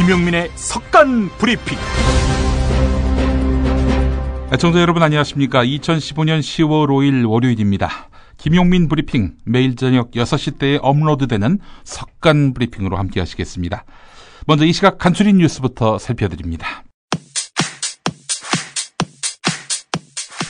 김용민의 석간 브리핑. 애청자 여러분 안녕하십니까. 2015년 10월 5일 월요일입니다. 김용민 브리핑 매일 저녁 6시 때에 업로드되는 석간 브리핑으로 함께 하시겠습니다. 먼저 이 시각 간추린 뉴스부터 살펴드립니다.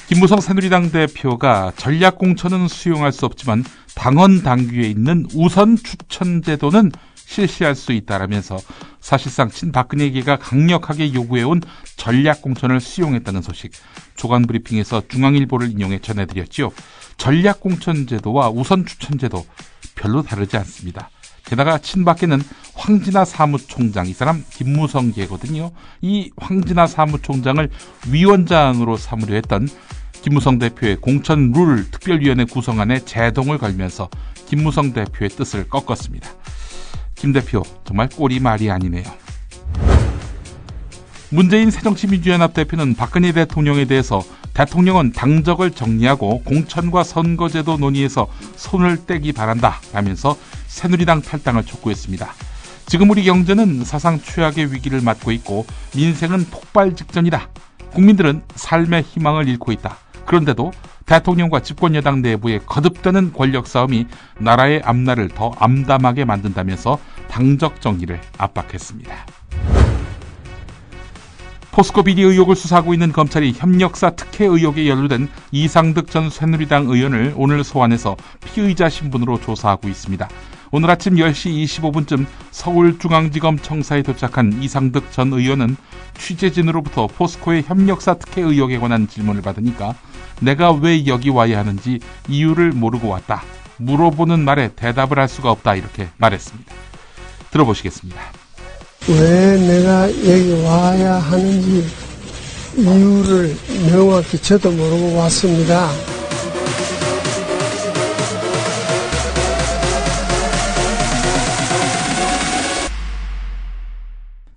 김무성 새누리당 대표가 전략공천은 수용할 수 없지만 당원 당규에 있는 우선 추천 제도는 실시할 수 있다라면서 사실상 친박근혜계가 강력하게 요구해온 전략공천을 수용했다는 소식, 조간 브리핑에서 중앙일보를 인용해 전해드렸죠. 전략공천 제도와 우선 추천 제도 별로 다르지 않습니다. 게다가 친박계는 황진화 사무총장, 이 사람 김무성계거든요. 이 황진화 사무총장을 위원장으로 삼으려 했던 김무성 대표의 공천 룰 특별위원회 구성안에 제동을 걸면서 김무성 대표의 뜻을 꺾었습니다. 김 대표 정말 꼴이 말이 아니네요. 문재인 새정치민주연합 대표는 박근혜 대통령에 대해서 대통령은 당적을 정리하고 공천과 선거제도 논의에서 손을 떼기 바란다 라면서 새누리당 탈당을 촉구했습니다. 지금 우리 경제는 사상 최악의 위기를 맞고 있고 민생은 폭발 직전이다. 국민들은 삶의 희망을 잃고 있다. 그런데도 대통령과 집권여당 내부의 거듭되는 권력 싸움이 나라의 앞날을 더 암담하게 만든다면서 당적 정리를 압박했습니다. 포스코 비리 의혹을 수사하고 있는 검찰이 협력사 특혜 의혹에 연루된 이상득 전 새누리당 의원을 오늘 소환해서 피의자 신분으로 조사하고 있습니다. 오늘 아침 10시 25분쯤 서울중앙지검 청사에 도착한 이상득 전 의원은 취재진으로부터 포스코의 협력사 특혜 의혹에 관한 질문을 받으니까 내가 왜 여기 와야 하는지 이유를 모르고 왔다. 물어보는 말에 대답을 할 수가 없다. 이렇게 말했습니다. 들어보시겠습니다. 왜 내가 여기 와야 하는지 이유를 명확히 저도 모르고 왔습니다.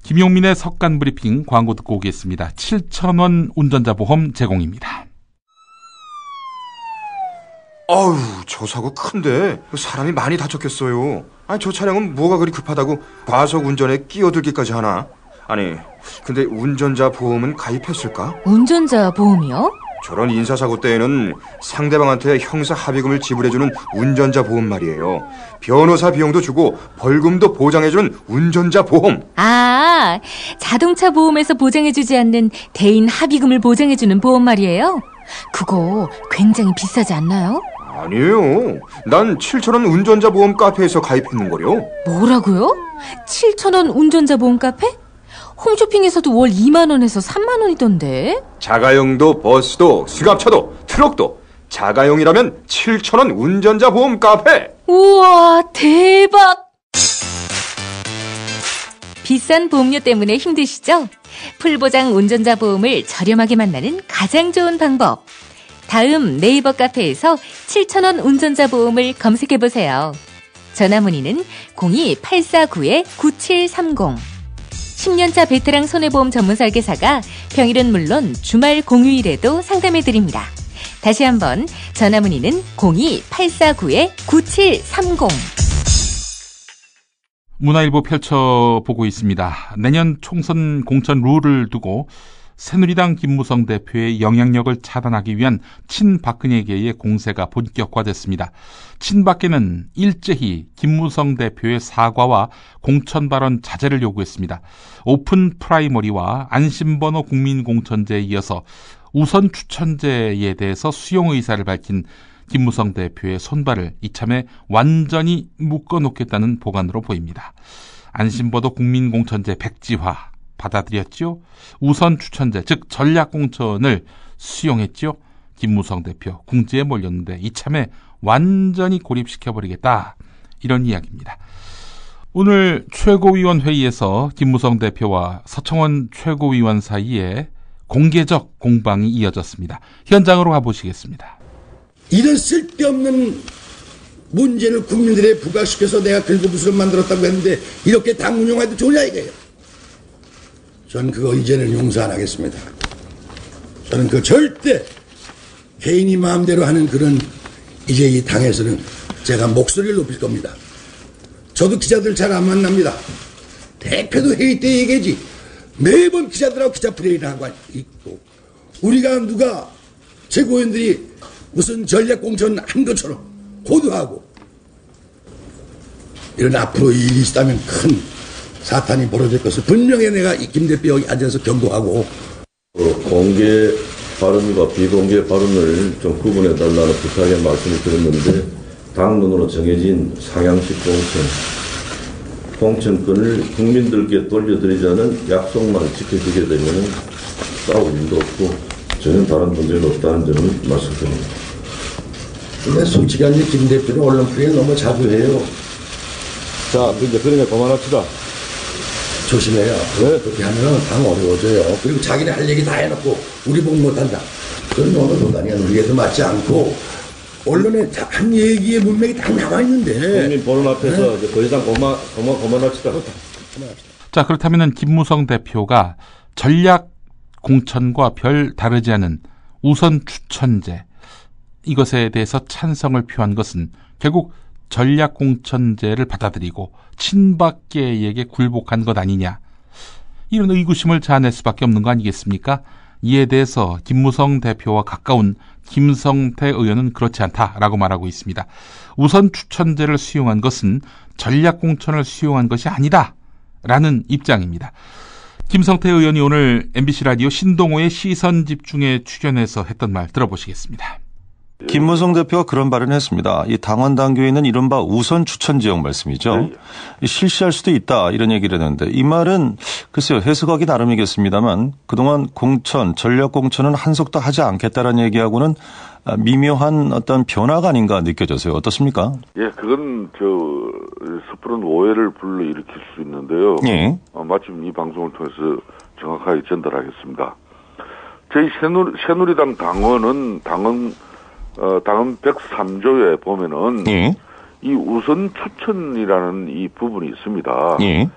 김용민의 석간 브리핑 광고 듣고 오겠습니다. 7,000원 운전자 보험 제공입니다. 아우, 저 사고 큰데 사람이 많이 다쳤겠어요. 아니, 저 차량은 뭐가 그리 급하다고 과속 운전에 끼어들기까지 하나? 아니, 근데 운전자 보험은 가입했을까? 운전자 보험이요? 저런 인사사고 때에는 상대방한테 형사 합의금을 지불해주는 운전자 보험 말이에요. 변호사 비용도 주고 벌금도 보장해주는 운전자 보험. 아, 자동차 보험에서 보장해주지 않는 대인 합의금을 보장해주는 보험 말이에요? 그거 굉장히 비싸지 않나요? 아니에요. 난 7,000원 운전자 보험 카페에서 가입했는걸요. 뭐라고요? 7,000원 운전자 보험 카페? 홈쇼핑에서도 월 2만원에서 3만원이던데. 자가용도 버스도 승합차도 트럭도 자가용이라면 7,000원 운전자 보험 카페. 우와, 대박. 비싼 보험료 때문에 힘드시죠? 풀보장 운전자 보험을 저렴하게 만나는 가장 좋은 방법. 다음 네이버 카페에서 7,000원 운전자 보험을 검색해보세요. 전화문의는 02-849-9730. 10년차 베테랑 손해보험 전문 설계사가 평일은 물론 주말 공휴일에도 상담해드립니다. 다시 한번 전화문의는 02-849-9730. 문화일보 펼쳐보고 있습니다. 내년 총선 공천 룰을 두고 새누리당 김무성 대표의 영향력을 차단하기 위한 친박근혜계의 공세가 본격화됐습니다. 친박계는 일제히 김무성 대표의 사과와 공천 발언 자제를 요구했습니다. 오픈 프라이머리와 안심번호 국민공천제에 이어서 우선 추천제에 대해서 수용 의사를 밝힌 김무성 대표의 손발을 이참에 완전히 묶어놓겠다는 보관으로 보입니다. 안심번호 국민공천제 백지화 받아들였죠. 우선 추천제, 즉 전략공천을 수용했죠. 김무성 대표 궁지에 몰렸는데 이참에 완전히 고립시켜버리겠다. 이런 이야기입니다. 오늘 최고위원회의에서 김무성 대표와 서청원 최고위원 사이에 공개적 공방이 이어졌습니다. 현장으로 가보시겠습니다. 이런 쓸데없는 문제를 국민들에 부각시켜서 내가 긁어부스를 만들었다고 했는데 이렇게 당 운영해도 좋으냐 이거예요. 저는 그거 이제는 용서 안 하겠습니다. 저는 그거 절대 개인이 마음대로 하는 그런 이제 이 당에서는 제가 목소리를 높일 겁니다. 저도 기자들 잘 안 만납니다. 대표도 회의 때 얘기하지. 매번 기자들하고 기자 프레이를 하고 있고, 우리가 누가 최고위원들이 무슨 전략 공천 한 것처럼 호도하고, 이런 앞으로 이 일이 있다면 큰 사탄이 벌어질 것을 분명히 내가 김 대표 여기 앉아서 경고하고. 공개 발언과 비공개 발언을 좀 구분해달라는 부탁의 말씀을 드렸는데, 당론으로 정해진 상향식 공천권을 국민들께 돌려드리자는 약속만 지켜지게 되면 싸울 일도 없고 전혀 다른 문제는 없다는 점을 말씀드립니다. 근데 솔직히 김 대표는 언론 프레이 너무 자주 해요. 자, 이제 그러니까 그만합시다. 조심해요. 왜? 그렇게 하면은 당 어려워져요. 그리고 자기네 할 얘기 다 해놓고 우리 보고 못한다. 그런 언론 논란이 우리에도 맞지 않고 언론에 한 얘기의 문맥이 다 나와 있는데. 국민 보는 앞에서 네? 더 이상 그만합시다. 자, 그렇다면은 김무성 대표가 전략 공천과 별 다르지 않은 우선 추천제, 이것에 대해서 찬성을 표한 것은 결국 전략 공천제를 받아들이고 친박계에게 굴복한 것 아니냐, 이런 의구심을 자아낼 수밖에 없는 거 아니겠습니까? 이에 대해서 김무성 대표와 가까운 김성태 의원은 그렇지 않다라고 말하고 있습니다. 우선 추천제를 수용한 것은 전략 공천을 수용한 것이 아니다라는 입장입니다. 김성태 의원이 오늘 MBC 라디오 신동호의 시선집중에 출연해서 했던 말 들어보시겠습니다. 김무성 대표가 그런 발언을 했습니다. 이 당원 당규에 있는 이른바 우선 추천 지역 말씀이죠. 실시할 수도 있다 이런 얘기를 했는데, 이 말은 글쎄요, 해석하기 나름이겠습니다만 그동안 공천, 전략 공천은 한석도 하지 않겠다라는 얘기하고는 미묘한 어떤 변화가 아닌가 느껴져서요. 어떻습니까? 예, 그건 섣부른 오해를 불러일으킬 수 있는데요. 예. 마침 이 방송을 통해서 정확하게 전달하겠습니다. 저희 새누리당 당원은 당헌 103조에 보면은 예. 이 우선 추천이라는 이 부분이 있습니다. 예.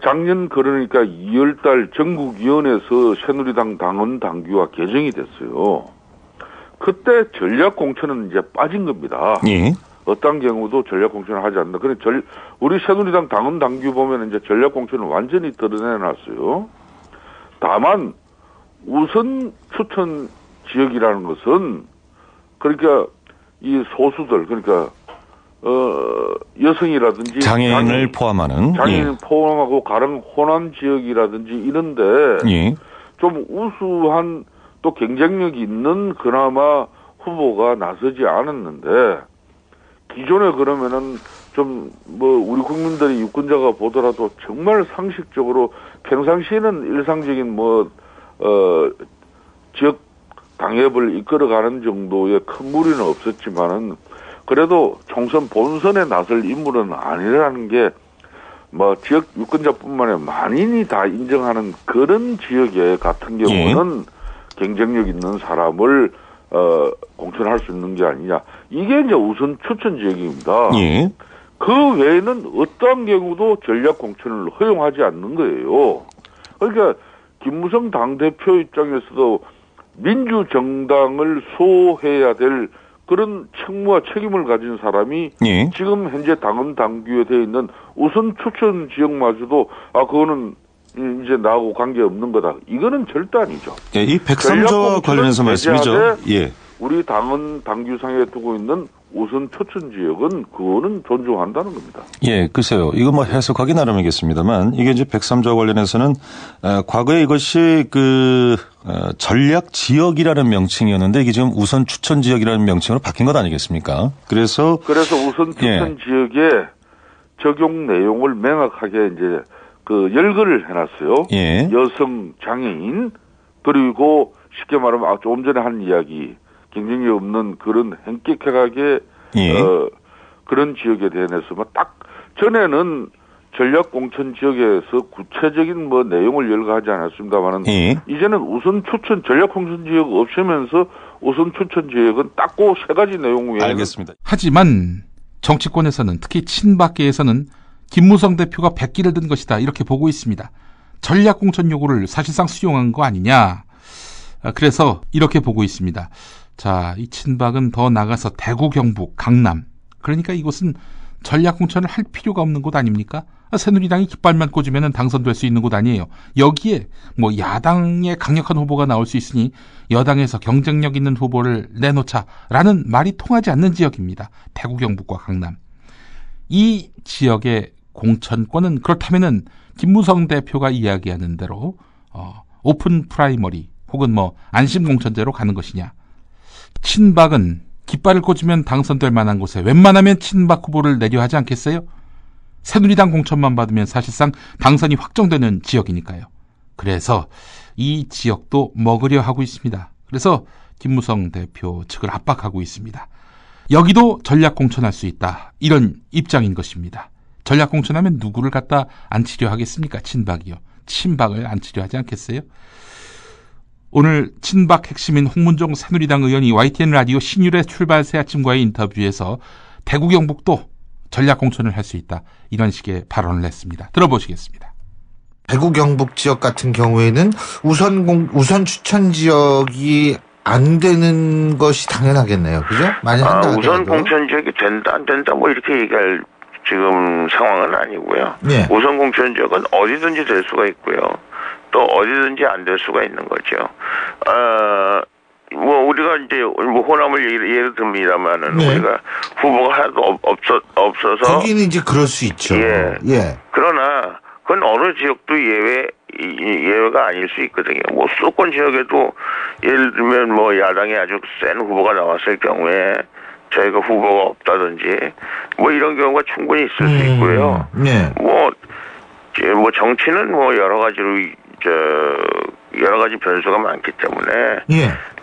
작년 그러니까 2월달 전국위원회에서 새누리당 당헌 당규가 개정이 됐어요. 그때 전략 공천은 이제 빠진 겁니다. 예. 어떤 경우도 전략 공천을 하지 않는다. 그래 우리 새누리당 당헌 당규 보면 이제 전략 공천을 완전히 드러내놨어요. 다만 우선 추천 지역이라는 것은 그러니까 이 소수들, 그러니까 여성이라든지 장애인을 포함하는, 장애인 예. 포함하고 가령 호남 지역이라든지 이런데 예. 좀 우수한 또 경쟁력이 있는 그나마 후보가 나서지 않았는데, 기존에 그러면은 좀 우리 국민들이 유권자가 보더라도 정말 상식적으로 평상시에는 일상적인 지역 당협을 이끌어가는 정도의 큰 무리는 없었지만은 그래도 총선 본선에 나설 인물은 아니라는 게 지역 유권자뿐만 아니라 만인이 다 인정하는 그런 지역에 같은 경우는 예. 경쟁력 있는 사람을 공천할 수 있는 게 아니냐. 이게 이제 우선 추천 지역입니다. 예. 그 외에는 어떠한 경우도 전략 공천을 허용하지 않는 거예요. 그러니까 김무성 당대표 입장에서도 민주정당을 수호해야 될 그런 책무와 책임을 가진 사람이 예. 지금 현재 당헌 당규에 되어 있는 우선 추천 지역마저도 그거는 이제 나하고 관계없는 거다. 이거는 절대 아니죠. 예, 이 103조 관련해서 말씀이죠. 예. 우리 당헌 당규상에 두고 있는 우선 추천 지역은 그거는 존중한다는 겁니다. 예, 글쎄요. 이거 해석하기 나름이겠습니다만 이게 이제 103조와 관련해서는 과거에 이것이 전략 지역이라는 명칭이었는데 이게 지금 우선 추천 지역이라는 명칭으로 바뀐 것 아니겠습니까? 그래서 우선 추천 예. 지역에 적용 내용을 명확하게 이제 열거를 해놨어요. 예. 여성, 장애인, 그리고 쉽게 말하면 조금 전에 한 이야기, 경쟁력 없는 그런 현격하게 예. 그런 지역에 대해서 딱 전에는 전략 공천 지역에서 구체적인 내용을 열거하지 않았습니다만은 예. 이제는 우선 추천 전략 공천 지역 없애면서 우선 추천 지역은 딱 그 세 가지 내용 외에 알겠습니다. 하지만 정치권에서는 특히 친박계에서는 김무성 대표가 백기를 든 것이다 이렇게 보고 있습니다. 전략 공천 요구를 사실상 수용한 거 아니냐. 그래서 이렇게 보고 있습니다. 자, 이 친박은 더 나가서 대구, 경북, 강남, 그러니까 이곳은 전략공천을 할 필요가 없는 곳 아닙니까? 새누리당이 깃발만 꽂으면 당선될 수 있는 곳 아니에요. 여기에 뭐 야당의 강력한 후보가 나올 수 있으니 여당에서 경쟁력 있는 후보를 내놓자라는 말이 통하지 않는 지역입니다. 대구, 경북과 강남. 이 지역의 공천권은 그렇다면은 김무성 대표가 이야기하는 대로 오픈 프라이머리 혹은 뭐 안심 공천제로 가는 것이냐. 친박은 깃발을 꽂으면 당선될 만한 곳에 웬만하면 친박 후보를 내려 하지 않겠어요? 새누리당 공천만 받으면 사실상 당선이 확정되는 지역이니까요. 그래서 이 지역도 먹으려 하고 있습니다. 그래서 김무성 대표 측을 압박하고 있습니다. 여기도 전략 공천할 수 있다. 이런 입장인 것입니다. 전략 공천하면 누구를 갖다 앉히려 하겠습니까? 친박이요. 친박을 앉히려 하지 않겠어요? 오늘 친박 핵심인 홍문종 새누리당 의원이 YTN 라디오 신율의 출발 새 아침과의 인터뷰에서 대구 경북도 전략 공천을 할 수 있다. 이런 식의 발언을 했습니다. 들어보시겠습니다. 대구 경북 지역 같은 경우에는 우선 추천 지역이 안 되는 것이 당연하겠네요. 그죠? 만약 우선 공천 지역이 된다 안 된다 뭐 이렇게 얘기할 지금 상황은 아니고요. 네. 우선 공천 지역은 어디든지 될 수가 있고요. 또 어디든지 안 될 수가 있는 거죠. 뭐 우리가 이제 뭐 호남을 예를 듭니다만은 네. 우리가 후보가 하나도 없어서 거기는 이제 그럴 수 있죠. 예. 그러나 그건 어느 지역도 예외가 아닐 수 있거든요. 뭐 수도권 지역에도 예를 들면 뭐 야당이 아주 센 후보가 나왔을 경우에 저희가 후보가 없다든지 뭐 이런 경우가 충분히 있을 수 있고요. 네. 뭐 정치는 뭐 여러 가지 변수가 많기 때문에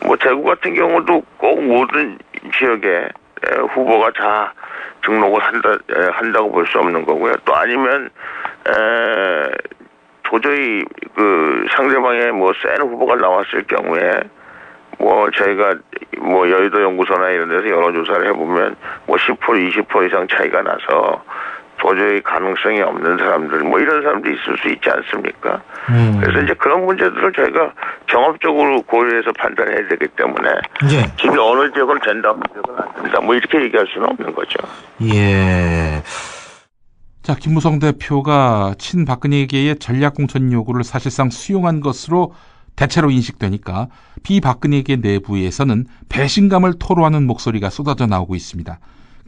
뭐 대구 같은 경우도 꼭 모든 지역에 후보가 다 등록을 한다고 볼 수 없는 거고요. 또 아니면 도저히 그 상대방의 뭐 센 후보가 나왔을 경우에 뭐 저희가 뭐 여의도 연구소나 이런 데서 여론조사를 해보면 뭐 10% 20% 이상 차이가 나서 도저히 가능성이 없는 사람들 뭐 이런 사람도 있을 수 있지 않습니까? 그래서 이제 그런 문제들을 저희가 종합적으로 고려해서 판단해야 되기 때문에 지금 어느 지역은 된다, 어느 지역은 안 된다 뭐 이렇게 얘기할 수는 없는 거죠. 예. 자, 김무성 대표가 친박근혜계의 전략공천 요구를 사실상 수용한 것으로 대체로 인식되니까 비박근혜계 내부에서는 배신감을 토로하는 목소리가 쏟아져 나오고 있습니다.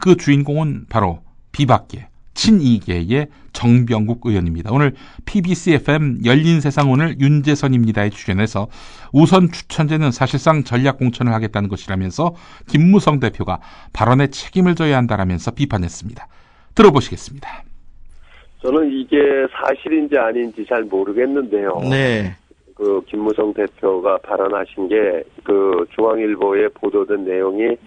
그 주인공은 바로 비박계, 친이계의 정병국 의원입니다. 오늘 PBC FM 열린세상 오늘 윤재선입니다에 출연해서 우선 추천제는 사실상 전략공천을 하겠다는 것이라면서 김무성 대표가 발언에 책임을 져야 한다라면서 비판했습니다. 들어보시겠습니다. 저는 이게 사실인지 아닌지 잘 모르겠는데요. 네. 그 김무성 대표가 발언하신 게 그 중앙일보에 보도된 내용이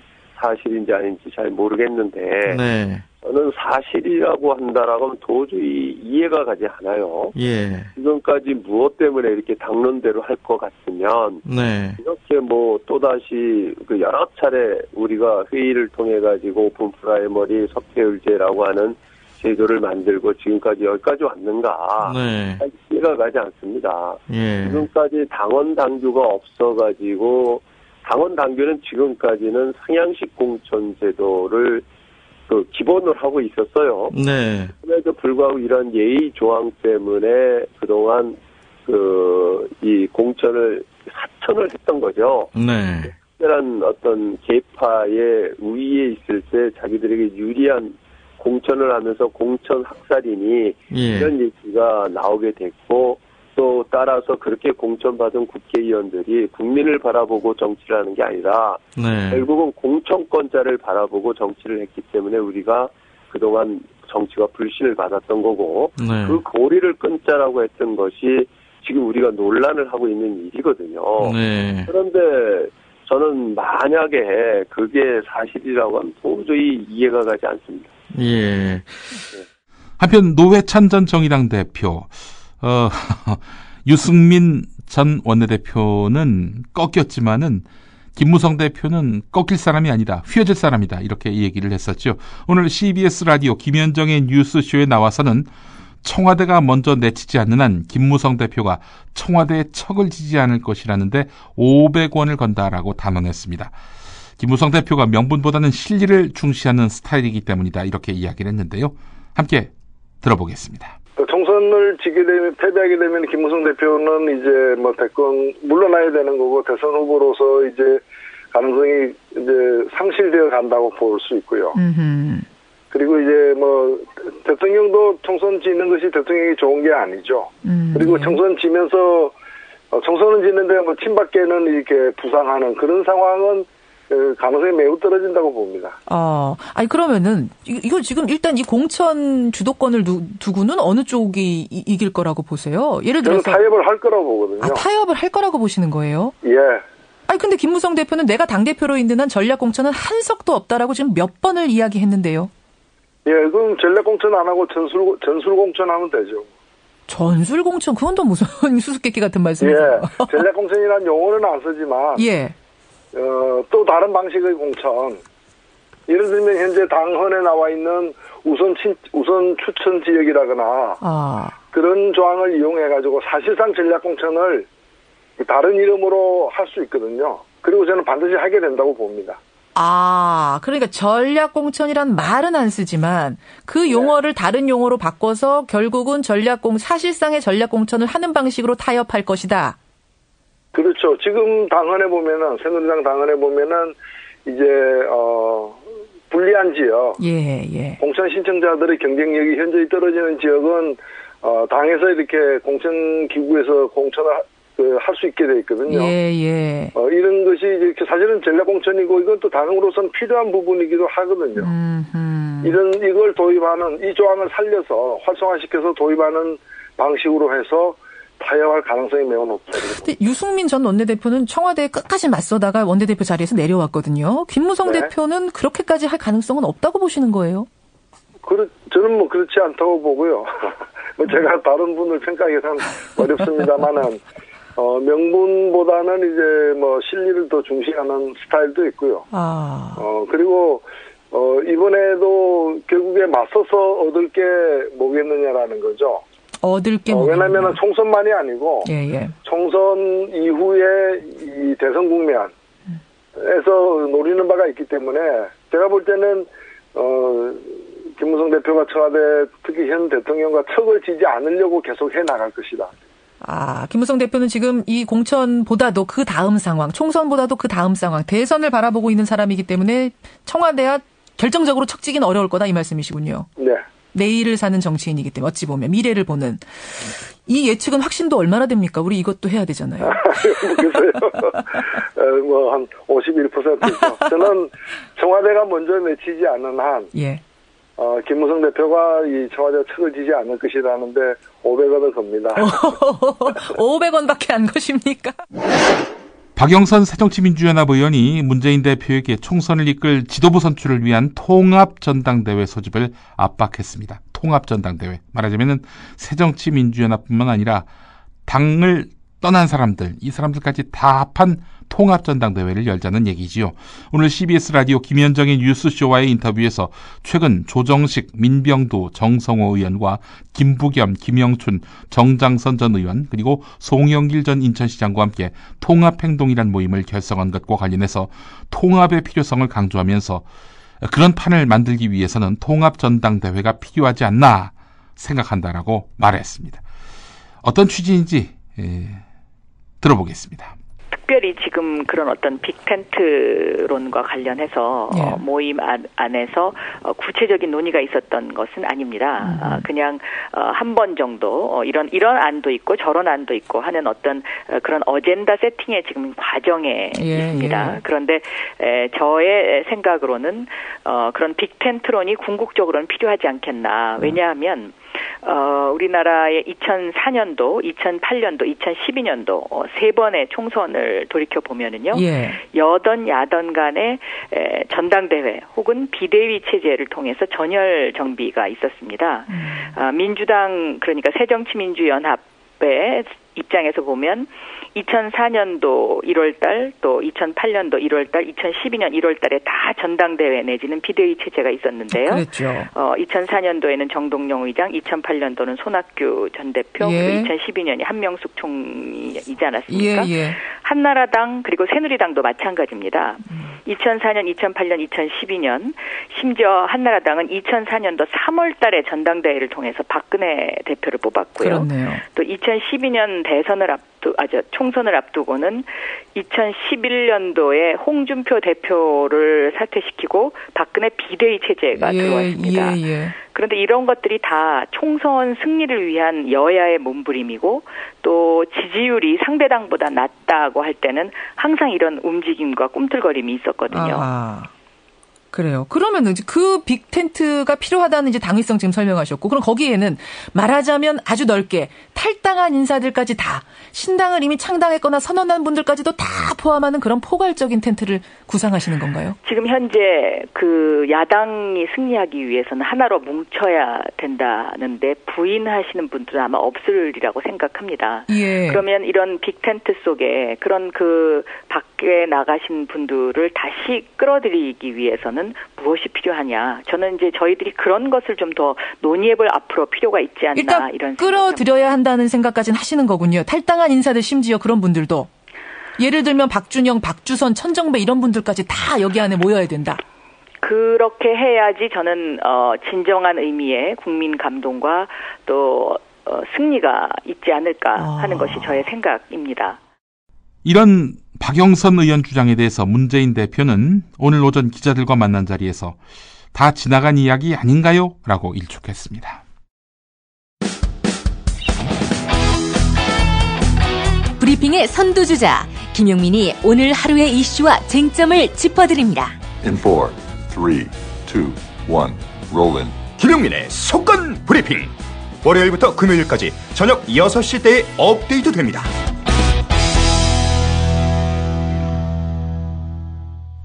사실인지 아닌지 잘 모르겠는데 네. 저는 사실이라고 한다라고는 도저히 이해가 가지 않아요. 예. 지금까지 무엇 때문에 이렇게 당론대로 할 것 같으면 네. 이렇게 뭐 또다시 그 여러 차례 우리가 회의를 통해 가지고 오픈 프라이머리 석패율제라고 하는 제도를 만들고 지금까지 여기까지 왔는가. 네. 이해가 가지 않습니다. 예. 지금까지 당원 당규가 없어가지고 당원 당규는 지금까지는 상향식 공천 제도를 그 기본으로 하고 있었어요. 네. 그럼에도 불구하고 이런 예의 조항 때문에 그동안 이 공천을 사천을 했던 거죠. 네. 특별한 어떤 계파의 우위에 있을 때 자기들에게 유리한 공천을 하면서 공천 학살이니 이런 얘기가 나오게 됐고 또 따라서 그렇게 공천받은 국회의원들이 국민을 바라보고 정치를 하는 게 아니라 결국은 공천권자를 바라보고 정치를 했기 때문에 우리가 그동안 정치가 불신을 받았던 거고 그 고리를 끊자라고 했던 것이 지금 우리가 논란을 하고 있는 일이거든요. 그런데 저는 만약에 그게 사실이라고 하면 도저히 이해가 가지 않습니다. 예. 한편 노회찬 전 정의당 대표, 유승민 전 원내대표는 꺾였지만은 김무성 대표는 꺾일 사람이 아니다, 휘어질 사람이다 이렇게 얘기를 했었죠. 오늘 CBS 라디오 김현정의 뉴스쇼에 나와서는 청와대가 먼저 내치지 않는 한 김무성 대표가 청와대에 척을 지지 않을 것이라는데 500원을 건다라고 단언했습니다. 김무성 대표가 명분보다는 실리를 중시하는 스타일이기 때문이다. 이렇게 이야기를 했는데요. 함께 들어보겠습니다. 총선을 지게 되면, 패배하게 되면 김무성 대표는 이제 뭐 대권 물러나야 되는 거고 대선 후보로서 이제 가능성이 이제 상실되어 간다고 볼 수 있고요. 그리고 이제 뭐 대통령도 총선 지는 것이 대통령이 좋은 게 아니죠. 그리고 총선 지면서 총선은 지는데 뭐 친박계는 이렇게 부상하는 그런 상황은 가능성이 매우 떨어진다고 봅니다. 아니 그러면은 이거 지금 일단 이 공천 주도권을 두고는 어느 쪽이 이길 거라고 보세요? 예를 들어서 저는 타협을 할 거라고 보거든요. 타협을 할 거라고 보시는 거예요? 예. 아니 근데 김무성 대표는 내가 당대표로 있는 한 전략 공천은 한 석도 없다라고 지금 몇 번을 이야기했는데요. 예, 그럼 전략 공천 안 하고 전술 공천하면 되죠. 전술 공천 그건 또 무슨 수수께끼 같은 말씀이세요? 예. 전략 공천이라는 용어는 안 쓰지만 예. 또 다른 방식의 공천. 예를 들면 현재 당헌에 나와 있는 우선 추천 지역이라거나 그런 조항을 이용해 가지고 사실상 전략 공천을 다른 이름으로 할 수 있거든요. 그리고 저는 반드시 하게 된다고 봅니다. 그러니까 전략 공천이란 말은 안 쓰지만 그 용어를 다른 용어로 바꿔서 결국은 사실상의 전략 공천을 하는 방식으로 타협할 것이다. 그렇죠. 지금 당헌에 보면은, 새누리당 당헌에 보면은, 이제, 불리한 지역. 예. 공천 신청자들의 경쟁력이 현저히 떨어지는 지역은, 당에서 이렇게 공천기구에서 공천을 할 수 있게 돼 있거든요. 예. 이런 것이 이렇게 사실은 전략 공천이고, 이건 또 당으로서는 필요한 부분이기도 하거든요. 이걸 도입하는, 이 조항을 살려서, 활성화시켜서 도입하는 방식으로 해서, 타협할 가능성이 매우 높다. 근데 유승민 전 원내대표는 청와대에 끝까지 맞서다가 원내대표 자리에서 내려왔거든요. 김무성 대표는 그렇게까지 할 가능성은 없다고 보시는 거예요? 저는 뭐 그렇지 않다고 보고요. 뭐 제가 다른 분을 평가하기는 어렵습니다만은 명분보다는 이제 뭐 실리를 더 중시하는 스타일도 있고요. 그리고 이번에도 결국에 맞서서 얻을 게 뭐겠느냐라는 거죠. 얻을 게 왜냐하면 총선만이 아니고 총선 이후에 이 대선 국면에서 노리는 바가 있기 때문에 제가 볼 때는 김무성 대표가 청와대 특히 현 대통령과 척을 지지 않으려고 계속 해나갈 것이다. 김무성 대표는 지금 이 공천보다도 그 다음 상황, 총선보다도 그 다음 상황, 대선을 바라보고 있는 사람이기 때문에 청와대와 결정적으로 척지기는 어려울 거다 이 말씀이시군요. 네. 내일을 사는 정치인이기 때문에 어찌 보면 미래를 보는 이 예측은 확신도 얼마나 됩니까? 우리 이것도 해야 되잖아요. 글쎄요. 뭐 한 51%죠. 저는 청와대가 먼저 내치지 않는 한 김무성 대표가 이 청와대 척을 지지 않을 것이라는데 500원을 겁니다. 500원밖에 안 것입니까? 박영선 새정치민주연합 의원이 문재인 대표에게 총선을 이끌 지도부 선출을 위한 통합전당대회 소집을 압박했습니다. 통합전당대회. 말하자면 새정치민주연합뿐만 아니라 당을 떠난 사람들, 이 사람들까지 다 합한 통합전당대회를 열자는 얘기지요. 오늘 CBS 라디오 김현정의 뉴스쇼와의 인터뷰에서 최근 조정식, 민병두, 정성호 의원과 김부겸, 김영춘, 정장선 전 의원 그리고 송영길 전 인천시장과 함께 통합행동이란 모임을 결성한 것과 관련해서 통합의 필요성을 강조하면서 그런 판을 만들기 위해서는 통합전당대회가 필요하지 않나 생각한다라고 말했습니다. 어떤 취지인지 들어보겠습니다. 특별히 지금 그런 어떤 빅텐트론과 관련해서 모임 안에서 구체적인 논의가 있었던 것은 아닙니다. 그냥 한 번 정도 이런 안도 있고 저런 안도 있고 하는 어떤 그런 어젠다 세팅의 지금 과정에 있습니다. 그런데 저의 생각으로는 그런 빅텐트론이 궁극적으로는 필요하지 않겠나. 왜냐하면 우리나라의 2004년도, 2008년도, 2012년도 세 번의 총선을 돌이켜 보면은요, 여던 야던 간의 전당대회 혹은 비대위 체제를 통해서 전열 정비가 있었습니다. 민주당 그러니까 새정치민주연합의 입장에서 보면 2004년도 1월달 또 2008년도 1월달 2012년 1월달에 다 전당대회 내지는 비대위 체제가 있었는데요. 그렇죠. 2004년도에는 정동영 의장, 2008년도는 손학규 전 대표, 그리고 2012년이 한명숙 총리이지 않았습니까? 한나라당 그리고 새누리당도 마찬가지입니다. 2004년, 2008년, 2012년 심지어 한나라당은 2004년도 3월 달에 전당대회를 통해서 박근혜 대표를 뽑았고요. 그렇네요. 또 2012년 총선을 앞두고는 2011년도에 홍준표 대표를 사퇴시키고 박근혜 비대위 체제가 들어왔습니다. 그런데 이런 것들이 다 총선 승리를 위한 여야의 몸부림이고 또 지지율이 상대당보다 낮다고 할 때는 항상 이런 움직임과 꿈틀거림이 있었거든요. 그래요. 그러면 이제 그 빅텐트가 필요하다는 이제 당위성 지금 설명하셨고, 그럼 거기에는 말하자면 아주 넓게 탈당한 인사들까지 다, 신당을 이미 창당했거나 선언한 분들까지도 다 포함하는 그런 포괄적인 텐트를 구상하시는 건가요? 지금 현재 그 야당이 승리하기 위해서는 하나로 뭉쳐야 된다는데 부인하시는 분들은 아마 없으리라고 생각합니다. 그러면 이런 빅텐트 속에 그런 그 밖에 나가신 분들을 다시 끌어들이기 위해서는 무엇이 필요하냐. 저는 이제 저희들이 그런 것을 좀 더 논의해볼 앞으로 필요가 있지 않나. 일단 이런 끌어들여야 한다는 생각까지는 하시는 거군요. 탈당한 인사들 심지어 그런 분들도. 예를 들면 박준영, 박주선, 천정배 이런 분들까지 다 여기 안에 모여야 된다. 그렇게 해야지 저는 진정한 의미의 국민 감동과 또 승리가 있지 않을까 하는 것이 저의 생각입니다. 이런 박영선 의원 주장에 대해서 문재인 대표는 오늘 오전 기자들과 만난 자리에서 다 지나간 이야기 아닌가요? 라고 일축했습니다. 브리핑의 선두주자 김용민이 오늘 하루의 이슈와 쟁점을 짚어드립니다. In 4, 3, 2, 1, roll in. 김용민의 속건 브리핑. 월요일부터 금요일까지 저녁 6시 때에 업데이트 됩니다.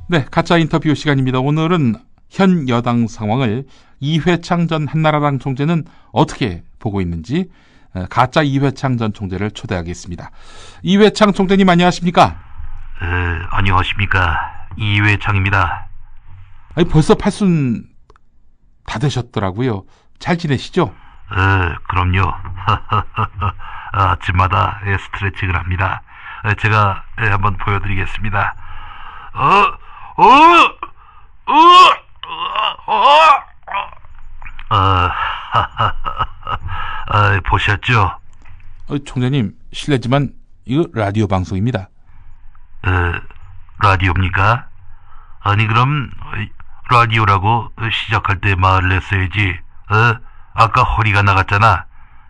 네, 가짜 인터뷰 시간입니다. 오늘은 현 여당 상황을 이회창 전 한나라당 총재는 어떻게 보고 있는지 가짜 이회창 전 총재를 초대하겠습니다. 이회창 총재님 안녕하십니까? 안녕하십니까. 이회창입니다. 아니, 벌써 8순 다 되셨더라고요. 잘 지내시죠? 그럼요. 아침마다 스트레칭을 합니다. 제가 한번 보여드리겠습니다. 보셨죠? 총재님, 실례지만 이거 라디오 방송입니다. 라디오입니까? 아니 그럼 라디오라고 시작할 때 말을 했어야지. 아까 허리가 나갔잖아.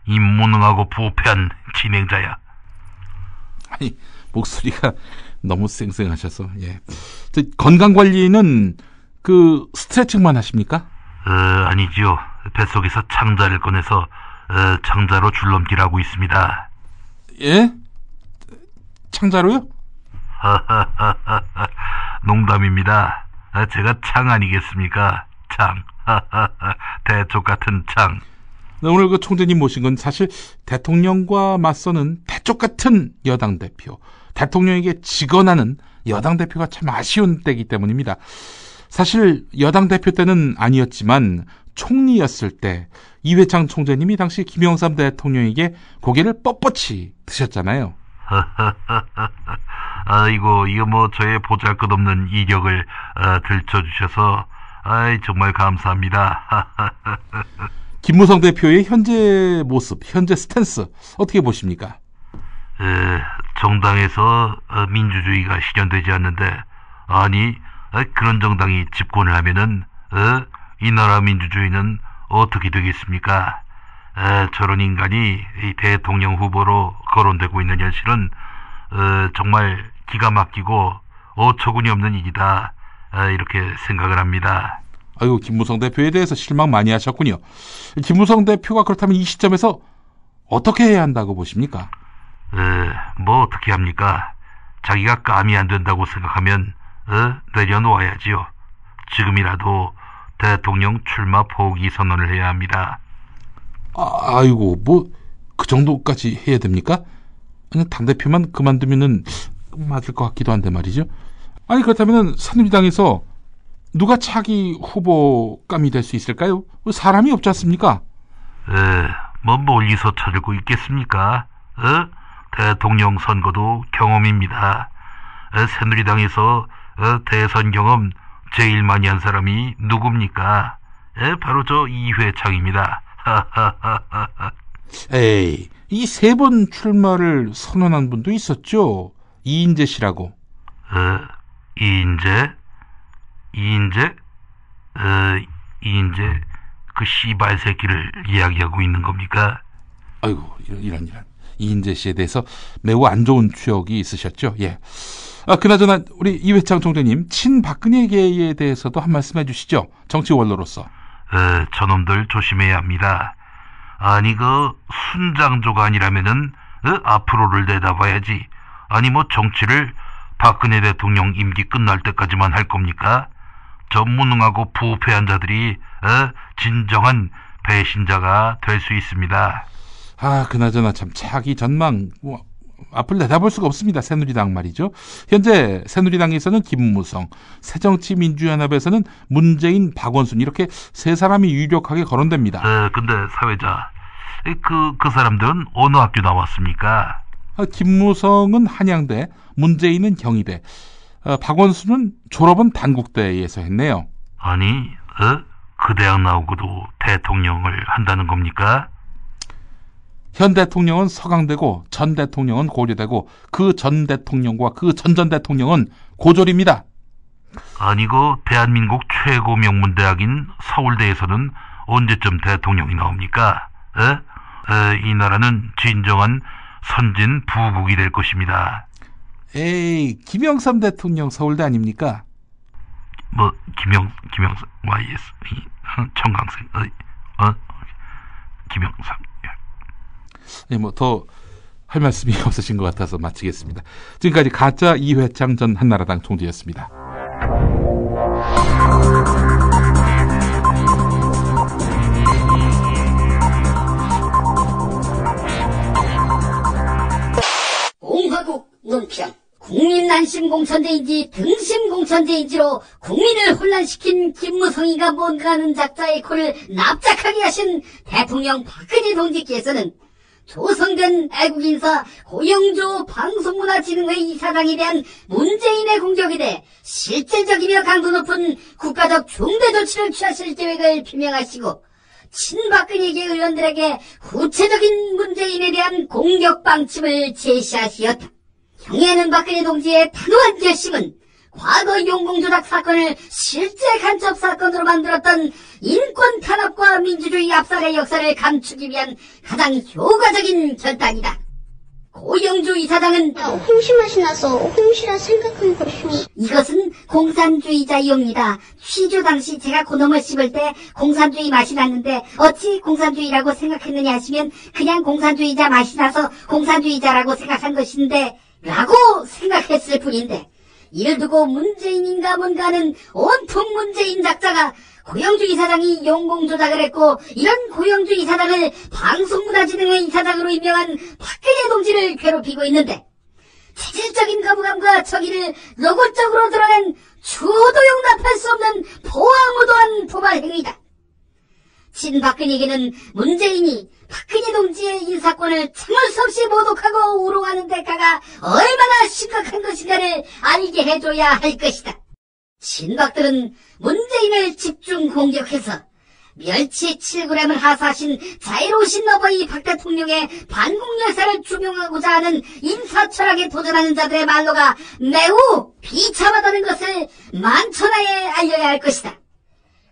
이 무능하고 부패한 진행자야. 아니, 목소리가 너무 쌩쌩하셔서. 예. 건강관리는 그 스트레칭만 하십니까? 아니지요. 뱃속에서 창자를 꺼내서 창자로 줄넘기를 하고 있습니다. 예? 창자로요? 농담입니다. 제가 창 아니겠습니까? 창. 대쪽 같은 창. 네, 오늘 그 총재님 모신 건 사실 대통령과 맞서는 대쪽 같은 여당 대표, 대통령에게 직언하는 여당 대표가 참 아쉬운 때이기 때문입니다. 사실 여당 대표 때는 아니었지만 총리였을 때 이회창 총재님이 당시 김영삼 대통령에게 고개를 뻣뻣이 드셨잖아요. 아이고, 이거 뭐 저의 보잘것없는 이력을 들춰주셔서 정말 감사합니다. 김무성 대표의 현재 모습, 현재 스탠스 어떻게 보십니까? 정당에서 민주주의가 실현되지 않는데, 아니 그런 정당이 집권을 하면은 이 나라 민주주의는 어떻게 되겠습니까? 저런 인간이 이 대통령 후보로 거론되고 있는 현실은 정말 기가 막히고 어처구니 없는 일이다, 이렇게 생각을 합니다. 아이고, 김무성 대표에 대해서 실망 많이 하셨군요. 김무성 대표가 그렇다면 이 시점에서 어떻게 해야 한다고 보십니까? 뭐 어떻게 합니까? 자기가 감이 안 된다고 생각하면 내려놓아야지요. 지금이라도 대통령 출마 포기 선언을 해야 합니다. 아이고, 뭐 그 정도까지 해야 됩니까? 아니, 당대표만 그만두면은 맞을 것 같기도 한데 말이죠. 아니, 그렇다면 새누리당에서 누가 차기 후보감이 될 수 있을까요? 사람이 없지 않습니까? 뭐 멀리서 찾고 있겠습니까? 대통령 선거도 경험입니다. 새누리당에서 대선 경험 제일 많이 한 사람이 누굽니까? 바로 저 이회창입니다. 에이, 이 3번 출마를 선언한 분도 있었죠. 이인재 씨라고. 이인재 그 씨발 새끼를 이야기하고 있는 겁니까? 아이고, 이런. 이인재 씨에 대해서 매우 안 좋은 추억이 있으셨죠. 예. 그나저나 우리 이회창 총재님, 친박근혜계에 대해서도 한 말씀 해주시죠. 정치 원로로서. 저놈들 조심해야 합니다. 아니 순장조가 아니라면은 앞으로를 내다봐야지. 아니 정치를 박근혜 대통령 임기 끝날 때까지만 할 겁니까? 저 무능하고 부패한 자들이 진정한 배신자가 될 수 있습니다. 그나저나 참 차기 전망 앞을 내다볼 수가 없습니다. 새누리당 말이죠. 현재 새누리당에서는 김무성, 새정치민주연합에서는 문재인, 박원순 이렇게 3사람이 유력하게 거론됩니다. 근데 사회자, 그 사람들은 어느 학교 나왔습니까? 김무성은 한양대, 문재인은 경희대, 박원순은 졸업은 단국대에서 했네요. 아니, 그 대학 나오고도 대통령을 한다는 겁니까? 현 대통령은 서강대고 전 대통령은 고려대고 그 전 대통령과 그 전 대통령은 고졸입니다. 아니 대한민국 최고 명문대학인 서울대에서는 언제쯤 대통령이 나옵니까? 이 나라는 진정한 선진 부국이 될 것입니다. 에이, 김영삼 대통령 서울대 아닙니까? 김영삼 YS 청강생 김영삼. 더 할 말씀이 없으신 것 같아서 마치겠습니다. 지금까지 가짜 이회창 전 한나라당 총재였습니다. 공화국 논평. 국민난심공천제인지 등심공천제인지로 국민을 혼란시킨 김무성이가 뭔가 하는 작자의 코를 납작하게 하신 대통령 박근혜 동지께서는 조성된 애국인사 고영조 방송문화진흥회 이사장에 대한 문재인의 공격에 대해 실질적이며 강도 높은 국가적 중대 조치를 취하실 계획을 표명하시고 친박근혜계 의원들에게 구체적인 문재인에 대한 공격 방침을 제시하시었다. 경애하는 박근혜 동지의 단호한 결심은 과거 용공조작 사건을 실제 간첩 사건으로 만들었던 인권 탄압과 민주주의 압살의 역사를 감추기 위한 가장 효과적인 결단이다. 고영주 이사장은 홍시 맛이 나서 홍시라 생각한 것이오. 이것은 공산주의자이옵니다. 취조 당시 제가 고놈을 씹을 때 공산주의 맛이 났는데 어찌 공산주의라고 생각했느냐 하시면 그냥 공산주의자 맛이 나서 공산주의자라고 생각한 것인데 라고 생각했을 뿐인데 이를 두고 문재인인가 뭔가 하는 온통 문재인 작자가 고영주 이사장이 용공조작을 했고 이런 고영주 이사장을 방송문화진흥회 이사장으로 임명한 박근혜 동지를 괴롭히고 있는데 체질적인 거부감과 적의를 노골적으로 드러낸 추호도 용납할 수 없는 포화무도한 도발 행위다. 친박근혜에게는 문재인이 박근혜 동지의 인사권을 참을 수 없이 모독하고 우롱하는 대가가 얼마나 심각한 것인가를 알게 해줘야 할 것이다. 친박들은 문재인을 집중 공격해서 멸치 7g을 하사하신 자애로우신 어버이 박 대통령의 반국 열사를 중용하고자 하는 인사철학에 도전하는 자들의 말로가 매우 비참하다는 것을 만천하에 알려야 할 것이다.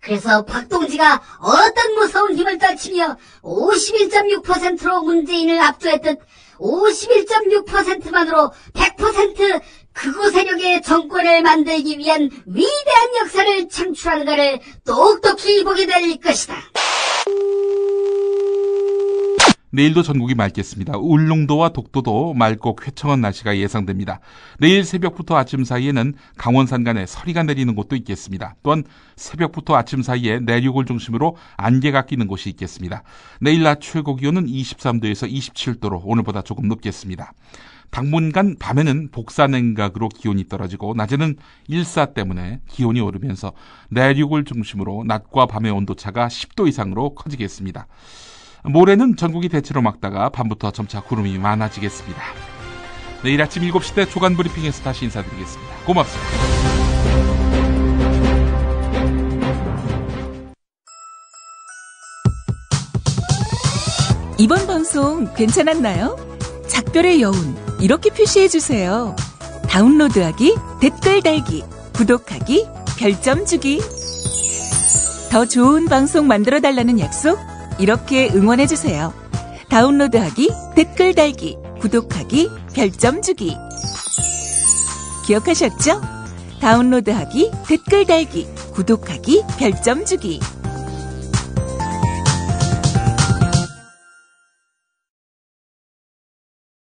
그래서 박 동지가 어떤 무서운 힘을 떨치며 51.6%로 문재인을 압도했듯 51.6%만으로 100% 극우 세력의 정권을 만들기 위한 위대한 역사를 창출하는가를 똑똑히 보게 될 것이다. 내일도 전국이 맑겠습니다. 울릉도와 독도도 맑고 쾌청한 날씨가 예상됩니다. 내일 새벽부터 아침 사이에는 강원산 간에 서리가 내리는 곳도 있겠습니다. 또한 새벽부터 아침 사이에 내륙을 중심으로 안개가 끼는 곳이 있겠습니다. 내일 낮 최고 기온은 23도에서 27도로 오늘보다 조금 높겠습니다. 당분간 밤에는 복사냉각으로 기온이 떨어지고 낮에는 일사 때문에 기온이 오르면서 내륙을 중심으로 낮과 밤의 온도차가 10도 이상으로 커지겠습니다. 모레는 전국이 대체로 맑다가 밤부터 점차 구름이 많아지겠습니다. 내일 아침 7시 때 조간 브리핑에서 다시 인사드리겠습니다. 고맙습니다. 이번 방송 괜찮았나요? 작별의 여운 이렇게 표시해주세요. 다운로드하기, 댓글 달기, 구독하기, 별점 주기. 더 좋은 방송 만들어달라는 약속 이렇게 응원해주세요. 다운로드하기, 댓글 달기, 구독하기, 별점 주기. 기억하셨죠? 다운로드하기, 댓글 달기, 구독하기, 별점 주기.